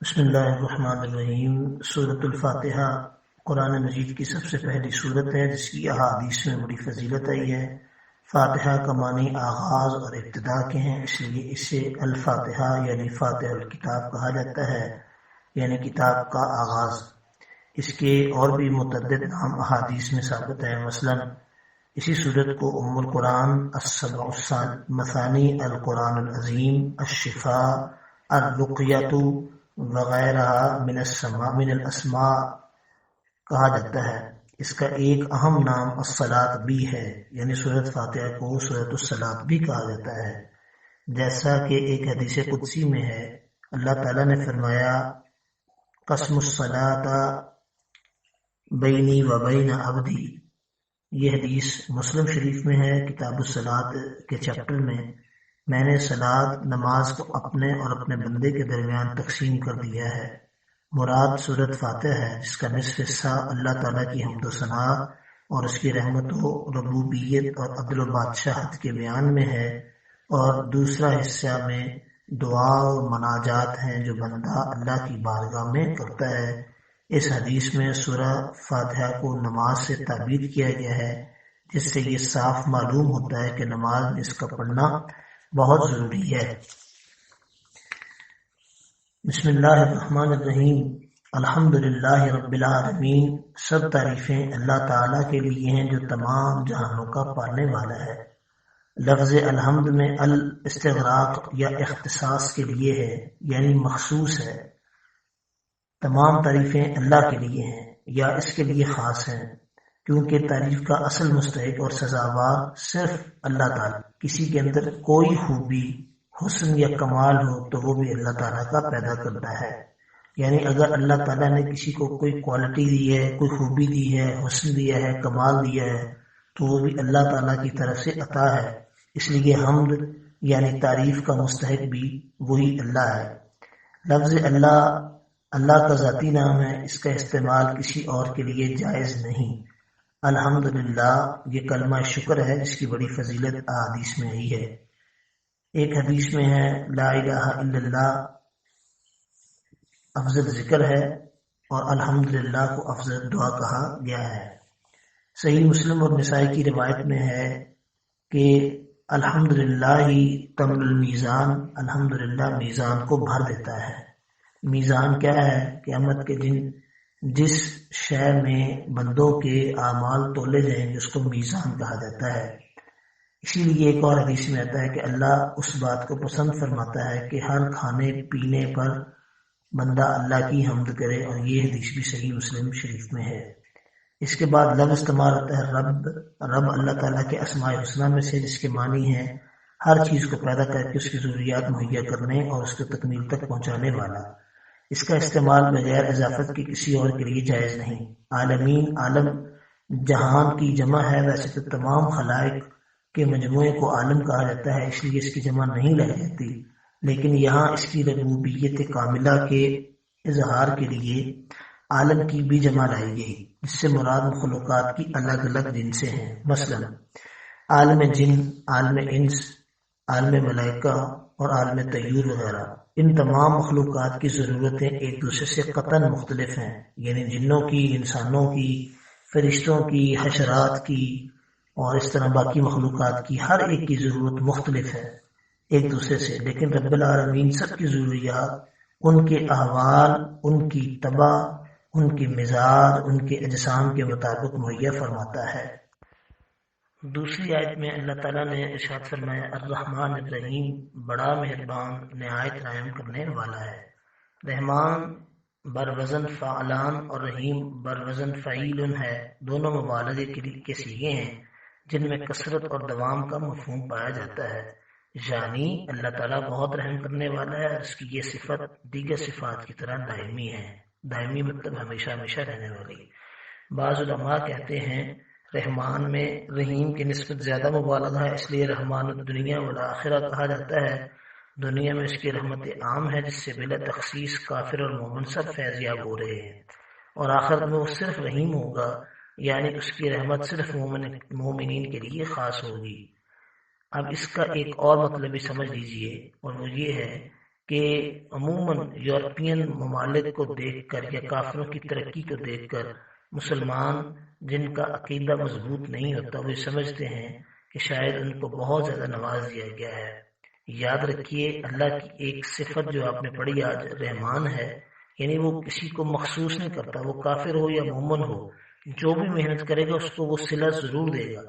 بسم اللہ الرحمن الرحیم۔ سورۃ الفاتحہ قرآن مجید کی سب سے پہلی سورت ہے جس کی احادیث میں بڑی فضیلت آئی ہے۔ فاتحہ کا معنی آغاز اور ابتدا کے ہیں، اس لیے اسے الفاتحہ یعنی فاتح الکتاب کہا جاتا ہے، یعنی کتاب کا آغاز۔ اس کے اور بھی متعدد نام احادیث میں ثابت ہیں، مثلا اسی سورت کو ام القرآن، السبع مثانی القرآن العظیم، الشفاء، الرقیۃ وغیرہ من الاسماء کہا جاتا ہے۔ اس کا ایک اہم نام الصلاۃ بھی ہے، یعنی سورۃ فاتحہ کو سورۃ الصلاۃ بھی کہا جاتا ہے، جیسا کہ ایک حدیث قدسی میں ہے۔ اللہ تعالیٰ نے فرمایا قسم الصلاۃ بینی و بین عبدی۔ یہ حدیث مسلم شریف میں ہے، کتاب الصلاۃ کے چیپٹر میں نے صلاۃ نماز کو اپنے اور اپنے بندے کے درمیان تقسیم کر دیا ہے۔ مراد سورۃ فاتحہ ہے، جس کا نصف حصہ اللہ تعالیٰ کی حمد و ثناء اور اس کی رحمت و ربوبیت اور عدل و بادشاہت کے بیان میں ہے، اور دوسرا حصہ میں دعا اور مناجات ہیں جو بندہ اللہ کی بارگاہ میں کرتا ہے۔ اس حدیث میں سورہ فاتحہ کو نماز سے تعبیر کیا گیا ہے، جس سے یہ صاف معلوم ہوتا ہے کہ نماز میں اس کا پڑھنا بہت ضروری ہے۔ بسم اللہ الرحمن الرحیم۔ الحمدللہ رب العالمین۔ سب تعریفیں اللہ تعالیٰ کے لیے ہیں جو تمام جہانوں کا پالنے والا ہے۔ لفظ الحمد میں الاستغراق یا اختصاص کے لیے ہے، یعنی مخصوص ہے۔ تمام تعریفیں اللہ کے لیے ہیں یا اس کے لیے خاص ہیں، کیونکہ تعریف کا اصل مستحق اور سزاوار صرف اللہ تعالیٰ۔ کسی کے اندر کوئی خوبی، حسن یا کمال ہو تو وہ بھی اللہ تعالیٰ کا پیدا کرتا ہے، یعنی اگر اللہ تعالیٰ نے کسی کو کوئی کوالٹی دی ہے، کوئی خوبی دی ہے، حسن دیا ہے، کمال دیا ہے، تو وہ بھی اللہ تعالیٰ کی طرف سے عطا ہے۔ اس لیے حمد یعنی تعریف کا مستحق بھی وہی اللہ ہے۔ لفظ اللہ کا ذاتی نام ہے، اس کا استعمال کسی اور کے لیے جائز نہیں۔ الحمدللہ یہ کلمہ شکر ہے، جس کی بڑی فضیلت احادیث میں آئی ہے۔ ایک حدیث میں ہے لا الہ الا اللہ افضل ذکر ہے، اور الحمدللہ کو افضل دعا کہا گیا ہے۔ صحیح مسلم اور نسائی کی روایت میں ہے کہ الحمدللہ تمل المیزان، الحمدللہ میزان کو بھر دیتا ہے۔ میزان کیا ہے؟ قیامت کے دن جس شے میں بندوں کے اعمال تولے جائیں گے اس کو میزان کہا جاتا ہے۔ اسی لیے ایک اور حدیث میں آتا ہے کہ اللہ اس بات کو پسند فرماتا ہے کہ ہر کھانے پینے پر بندہ اللہ کی حمد کرے، اور یہ حدیث بھی صحیح مسلم شریف میں ہے۔ اس کے بعد لفظ استعمال ہوتا ہے رب اللہ تعالیٰ کے اسماء الحسنی میں سے، جس کے معنی ہے ہر چیز کو پیدا کر کے اس کی ضروریات مہیا کرنے اور اس کو تکمیل تک پہنچانے والا۔ اس کا استعمال بغیر اضافت کے کسی اور کے لیے جائز نہیں۔ عالمین، عالم جہان کی جمع ہے، ویسے تو تمام خلائق کے مجموعے کو عالم کہا جاتا ہے، اس لیے اس کی جمع نہیں لائی جاتی، لیکن یہاں اس کی ربوبیت کاملہ کے اظہار کے لیے عالم کی بھی جمع لائی گئی، جس سے مراد مخلوقات کی الگ الگ جنسیں ہیں، مثلا عالم جن، عالم انس، عالم ملائکہ اور عالم طیور وغیرہ۔ ان تمام مخلوقات کی ضرورتیں ایک دوسرے سے قطعاً مختلف ہیں، یعنی جنوں کی، انسانوں کی، فرشتوں کی، حشرات کی، اور اس طرح باقی مخلوقات کی، ہر ایک کی ضرورت مختلف ہے ایک دوسرے سے، لیکن رب العالمین سب کی ضروریات ان کے احوال، ان کی طبع، ان کے مزاج، ان کے اجسام کے مطابق مہیا فرماتا ہے۔ دوسری آیت میں اللہ تعالیٰ نے ارشاد فرمایا الرحمن الرحیم، بڑا مہربان، نہایت رحم کرنے والا ہے۔ رحمان بر وزن فعلان اور رحیم بر وزن فعیل ہے، دونوں مبالغے کے صیغے ہیں جن میں کثرت اور دوام کا مفہوم پایا جاتا ہے، یعنی اللہ تعالیٰ بہت رحم کرنے والا ہے، اور اس کی یہ صفت دیگر صفات کی طرح دائمی ہے۔ دائمی مطلب ہمیشہ ہمیشہ رہنے والی۔ بعض علماء کہتے ہیں رحمان میں رحیم کی نسبت زیادہ مبالغہ ہے، اس لیے رحمان الدنیا والآخرہ کہا جاتا ہے۔ دنیا میں اس کی رحمت عام ہے، جس سے بلا تخصیص کافر اور مومن سب فیض یاب ہو رہے ہیں، اور آخرت میں وہ صرف رحیم ہوگا، یعنی اس کی رحمت صرف مومنین کے لیے خاص ہوگی۔ اب اس کا ایک اور مطلب بھی سمجھ لیجئے، اور وہ یہ ہے کہ عموماً یورپین ممالک کو دیکھ کر یا کافروں کی ترقی کو دیکھ کر مسلمان جن کا عقیدہ مضبوط نہیں ہوتا وہ سمجھتے ہیں کہ شاید ان کو بہت زیادہ نواز دیا گیا ہے۔ یاد رکھیے اللہ کی ایک صفت جو آپ نے پڑھی آج رحمان ہے، یعنی وہ کسی کو مخصوص نہیں کرتا، وہ کافر ہو یا مومن ہو، جو بھی محنت کرے گا اس کو وہ صلہ ضرور دے گا،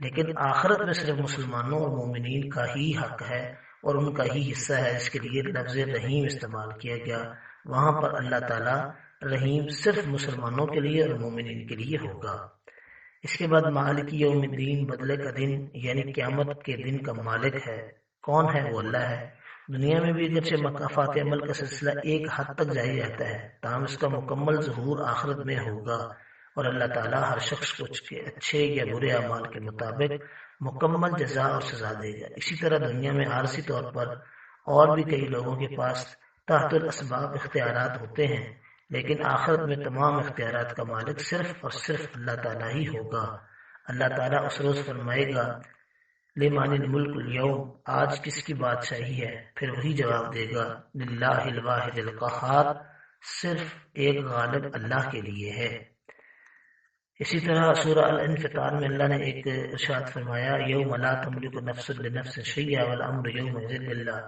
لیکن آخرت میں صرف مسلمانوں اور مومنین کا ہی حق ہے اور ان کا ہی حصہ ہے، جس کے لیے لفظ رحیم استعمال کیا گیا۔ وہاں پر اللہ تعالیٰ رحیم صرف مسلمانوں کے لیے اور مومنین کے لیے ہوگا۔ اس کے بعد مالک یوم الدین، بدلے کا دن یعنی قیامت کے دن کا مالک ہے۔ کون ہے؟ وہ اللہ ہے۔ دنیا میں بھی اگرچہ مکافات عمل کا سلسلہ ایک حد تک جاری رہتا ہے، تاہم اس کا مکمل ظہور آخرت میں ہوگا اور اللہ تعالیٰ ہر شخص کو اس کے اچھے یا برے اعمال کے مطابق مکمل جزا اور سزا دے گا۔ اسی طرح دنیا میں عارضی طور پر اور بھی کئی لوگوں کے پاس تحت الاسباب اختیارات ہوتے ہیں، لیکن آخرت میں تمام اختیارات کا مالک صرف اور صرف اللہ تعالیٰ ہی ہوگا۔ اللہ تعالیٰ اس روز فرمائے گا لمن الملک اليوم، آج کس کی بادشاہی ہے؟ پھر وہی جواب دے گا للہ الواحد القہار، صرف ایک غالب اللہ کے لیے ہے۔ اسی طرح سورہ الانفطار میں اللہ نے ایک ارشاد فرمایا یوم لا تملک نفس لنفس شیئا والامر یومئذ للہ،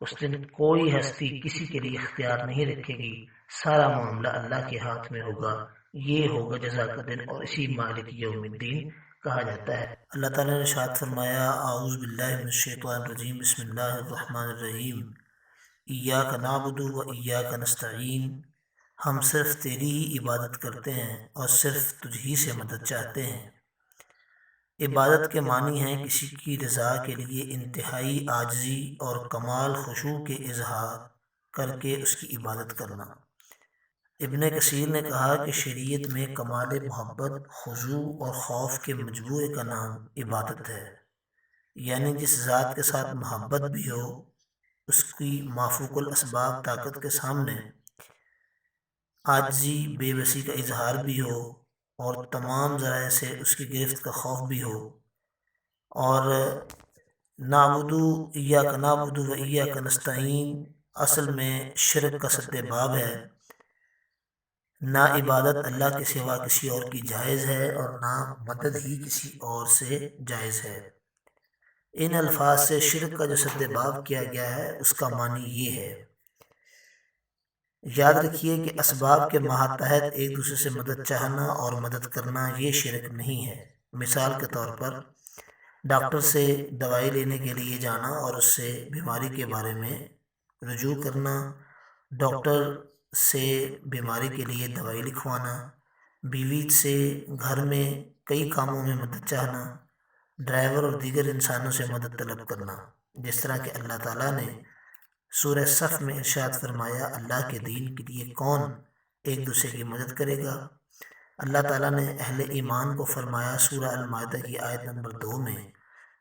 اس دن کوئی ہستی کسی کے لیے اختیار نہیں رکھے گی، سارا معاملہ اللہ کے ہاتھ میں ہوگا۔ یہ ہوگا جزا کا دن اور اسی مالک یوم الدین کہا جاتا ہے۔ اللہ تعالیٰ نے ارشاد فرمایا اعوذ باللہ من الشیطان الرجیم، بسم اللہ الرحمن الرحیم، ایاک نعبد و ایاک نستعین، ہم صرف تیری ہی عبادت کرتے ہیں اور صرف تجھ ہی سے مدد چاہتے ہیں۔ عبادت کے معنی ہیں کسی کی رضا کے لیے انتہائی عاجزی اور کمال خشوع کے اظہار کر کے اس کی عبادت کرنا۔ ابن کثیر نے کہا کہ شریعت میں کمال محبت، خضوع اور خوف کے مجموعے کا نام عبادت ہے، یعنی جس ذات کے ساتھ محبت بھی ہو، اس کی مافوق الاسباب طاقت کے سامنے عاجزی بے بسی کا اظہار بھی ہو اور تمام ذرائع سے اس کی گرفت کا خوف بھی ہو۔ اور نعبدو ایاک نعبد و ایاک نستعین اصل میں شرک کا سد باب ہے۔ نہ عبادت اللہ کے سوا کسی اور کی جائز ہے اور نہ مدد ہی کسی اور سے جائز ہے۔ ان الفاظ سے شرک کا جو سد باب کیا گیا ہے اس کا معنی یہ ہے۔ یاد رکھیے کہ اسباب کے ماتحت ایک دوسرے سے مدد چاہنا اور مدد کرنا یہ شرک نہیں ہے۔ مثال کے طور پر ڈاکٹر سے دوائی لینے کے لیے جانا اور اس سے بیماری کے بارے میں رجوع کرنا، ڈاکٹر سے بیماری کے لیے دوائی لکھوانا، بیوی سے گھر میں کئی کاموں میں مدد چاہنا، ڈرائیور اور دیگر انسانوں سے مدد طلب کرنا، جس طرح کہ اللہ تعالیٰ نے سورہ صف میں ارشاد فرمایا اللہ کے دین کے لیے کون ایک دوسرے کی مدد کرے گا۔ اللہ تعالیٰ نے اہل ایمان کو فرمایا سورہ المائدہ کی آیت نمبر 2 میں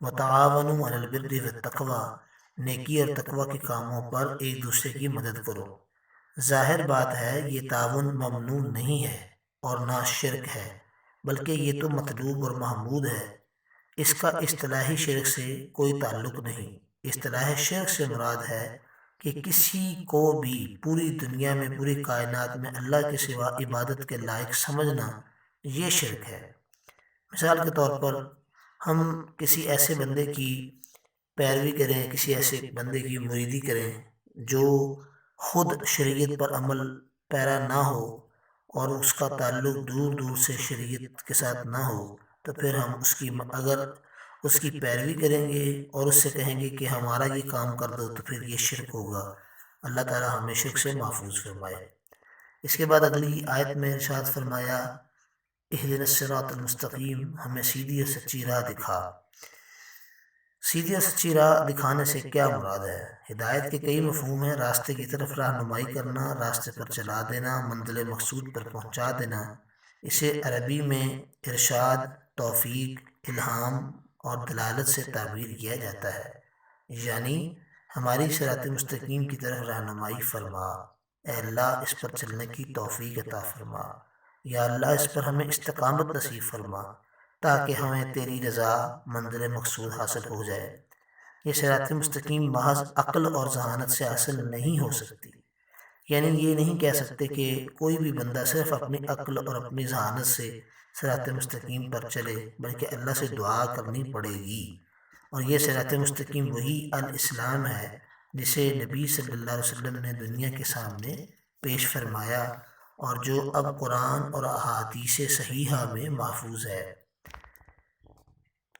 وتعاونوا علی البر والتقوی، نیکی اور تقوی کے کاموں پر ایک دوسرے کی مدد کرو۔ ظاہر بات ہے یہ تعاون ممنوع نہیں ہے اور نہ شرک ہے، بلکہ یہ تو مطلوب اور محمود ہے۔ اس کا اصطلاحی شرک سے کوئی تعلق نہیں۔ اصطلاح شرک سے مراد ہے کہ کسی کو بھی پوری دنیا میں، پوری کائنات میں اللہ کے سوا عبادت کے لائق سمجھنا یہ شرک ہے۔ مثال کے طور پر ہم کسی ایسے بندے کی پیروی کریں، کسی ایسے بندے کی مریدی کریں جو خود شریعت پر عمل پیرا نہ ہو اور اس کا تعلق دور دور سے شریعت کے ساتھ نہ ہو، تو پھر ہم اگر اس کی پیروی کریں گے اور اس سے کہیں گے کہ ہمارا یہ کام کر دو تو پھر یہ شرک ہوگا۔ اللہ تعالیٰ ہمیں شرک سے محفوظ فرمائے۔ اس کے بعد اگلی آیت میں ارشاد فرمایا اہدنا الصراط المستقیم، ہمیں سیدھی اور سچی راہ دکھا۔ سیدھی اور سچی راہ دکھانے سے کیا مراد ہے؟ ہدایت کے کئی مفہوم ہیں۔ راستے کی طرف رہنمائی کرنا، راستے پر چلا دینا، منزل مقصود پر پہنچا دینا۔ اسے عربی میں ارشاد، توفیق، الہام اور دلالت سے تعبیر کیا جاتا ہے، یعنی ہماری صراط مستقیم کی طرف رہنمائی فرما، اے اللہ اس پر چلنے کی توفیق عطا فرما، یا اللہ اس پر ہمیں استقامت نصیب فرما تاکہ ہمیں تیری رضا، منزل مقصود حاصل ہو جائے۔ یہ صراط مستقیم محض عقل اور ذہانت سے حاصل نہیں ہو سکتی، یعنی یہ نہیں کہہ سکتے کہ کوئی بھی بندہ صرف اپنی عقل اور اپنی ذہانت سے صراط مستقیم پر چلے، بلکہ اللہ سے دعا کرنی پڑے گی۔ اور یہ صراط مستقیم وہی الاسلام ہے جسے نبی صلی اللہ علیہ وسلم نے دنیا کے سامنے پیش فرمایا اور جو اب قرآن اور احادیث صحیحہ میں محفوظ ہے۔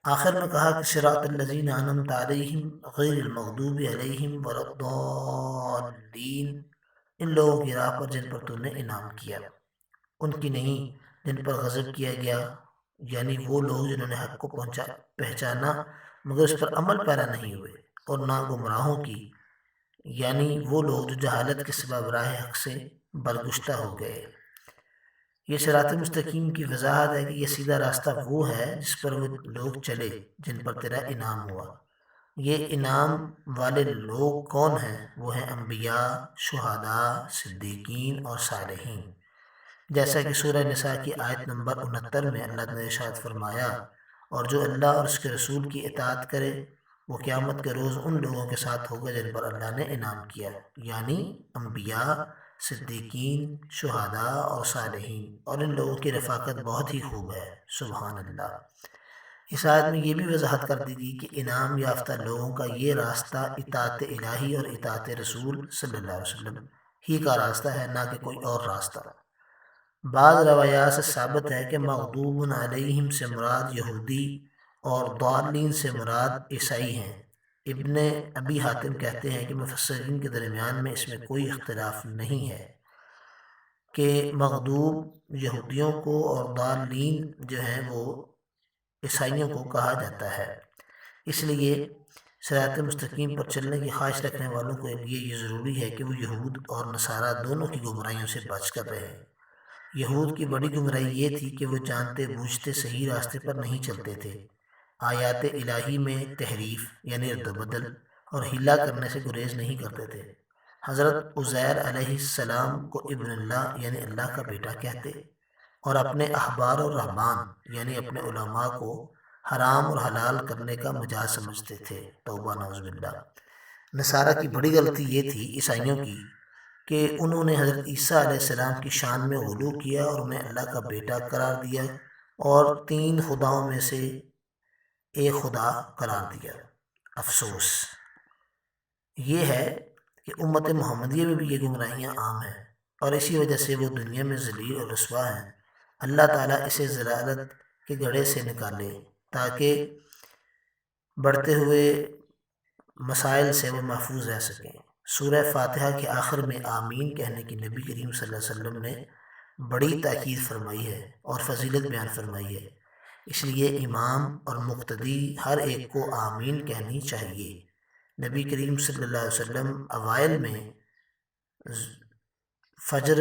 آخر میں کہا کہ صراط الذین انعمت علیہم غیر المغضوب علیہم ولا الضالین، ان لوگوں کی راہ پر جن پر تو نے انعام کیا، ان کی نہیں جن پر غضب کیا گیا، یعنی وہ لوگ جنہوں نے حق کو پہچانا مگر اس پر عمل پیرا نہیں ہوئے، اور نہ گمراہوں کی، یعنی وہ لوگ جو جہالت کے سبب راہ حق سے برگشتہ ہو گئے۔ یہ صراط مستقیم کی وضاحت ہے کہ یہ سیدھا راستہ وہ ہے جس پر وہ لوگ چلے جن پر تیرا انعام ہوا۔ یہ انعام والے لوگ کون ہیں؟ وہ ہیں انبیاء، شہداء، صدیقین اور صالحین، جیسا کہ سورہ نساء کی آیت نمبر 69 میں اللہ نے ارشاد فرمایا، اور جو اللہ اور اس کے رسول کی اطاعت کرے وہ قیامت کے روز ان لوگوں کے ساتھ ہوگا جن پر اللہ نے انعام کیا، یعنی انبیاء، صدیقین، شہداء اور صالحین، اور ان لوگوں کی رفاقت بہت ہی خوب ہے۔ سبحان اللہ۔ اس آیت میں یہ بھی وضاحت کر دی گئی کہ انعام یافتہ لوگوں کا یہ راستہ اطاعت الہی اور اطاعت رسول صلی اللہ علیہ وسلم ہی کا راستہ ہے، نہ کہ کوئی اور راستہ۔ بعض روایات سے ثابت ہے کہ مغضوب علیہم سے مراد یہودی اور ضالین سے مراد عیسائی ہیں۔ ابن ابی حاتم کہتے ہیں کہ مفسرین کے درمیان میں اس میں کوئی اختلاف نہیں ہے کہ مغضوب یہودیوں کو اور ضالین جو ہیں وہ عیسائیوں کو کہا جاتا ہے۔ اس لیے صراط مستقیم پر چلنے کی خواہش رکھنے والوں کے لیے یہ ضروری ہے کہ وہ یہود اور نصارہ دونوں کی گمراہیوں سے بچ کر رہیں۔ یہود کی بڑی گمراہی یہ تھی کہ وہ جانتے بوجھتے صحیح راستے پر نہیں چلتے تھے، آیات الہی میں تحریف یعنی رد و بدل اور ہلا کرنے سے گریز نہیں کرتے تھے۔ حضرت عزیر علیہ السلام کو ابن اللہ یعنی اللہ کا بیٹا کہتے، اور اپنے احبار اور رہبان یعنی اپنے علماء کو حرام اور حلال کرنے کا مجاز سمجھتے تھے۔ توبہ نعوذ باللہ۔ نصارہ کی بڑی غلطی یہ تھی عیسائیوں کی کہ انہوں نے حضرت عیسیٰ علیہ السلام کی شان میں غلو کیا اور انہیں اللہ کا بیٹا قرار دیا اور 3 خداؤں میں سے ایک خدا قرار دیا۔ افسوس یہ ہے کہ امت محمدیہ میں بھی یہ گمراہیاں عام ہیں، اور اسی وجہ سے وہ دنیا میں ذلیل اور رسوا ہیں۔ اللہ تعالیٰ اسے ضلالت کے گڑھے سے نکالے تاکہ بڑھتے ہوئے مسائل سے وہ محفوظ رہ سکیں۔ سورہ فاتحہ کے آخر میں آمین کہنے کی نبی کریم صلی اللہ علیہ وسلم نے بڑی تاکید فرمائی ہے اور فضیلت بیان فرمائی ہے، اس لیے امام اور مقتدی ہر ایک کو آمین کہنی چاہیے۔ نبی کریم صلی اللہ علیہ وسلم اوائل میں فجر،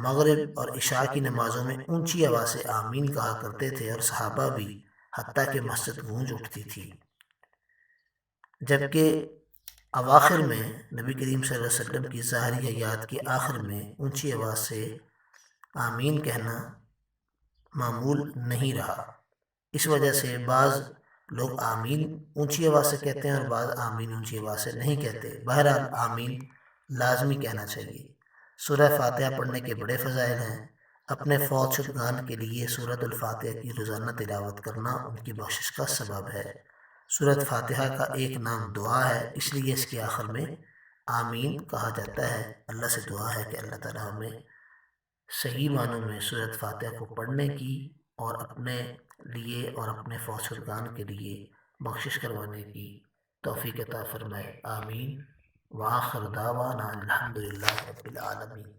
مغرب اور عشاء کی نمازوں میں اونچی آواز سے آمین کہا کرتے تھے، اور صحابہ بھی، حتیٰ کہ مسجد گونج اٹھتی تھی۔ جبکہ اواخر میں نبی کریم صلی اللہ علیہ وسلم کی ظاہری حیات کے آخر میں اونچی آواز سے آمین کہنا معمول نہیں رہا۔ اس وجہ سے بعض لوگ آمین اونچی آواز سے کہتے ہیں اور بعض آمین اونچی آواز سے نہیں کہتے۔ بہرحال آمین لازمی کہنا چاہیے۔ سورہ فاتحہ پڑھنے کے بڑے فضائل ہیں۔ اپنے فوت شدگان کے لیے سورۃ الفاتحہ کی روزانہ تلاوت کرنا ان کی بخشش کا سبب ہے۔ سورۃ فاتحہ کا ایک نام دعا ہے، اس لیے اس کے آخر میں آمین کہا جاتا ہے۔ اللہ سے دعا ہے کہ اللہ تعالیٰ ہمیں صحیح معنوں میں سورۃ فاتحہ کو پڑھنے کی اور اپنے لیے اور اپنے فوت شدگان کے لیے بخشش کروانے کی توفیق عطا فرمائے۔ آمین۔ وآخر دعوانا الحمدللہ رب العالمین۔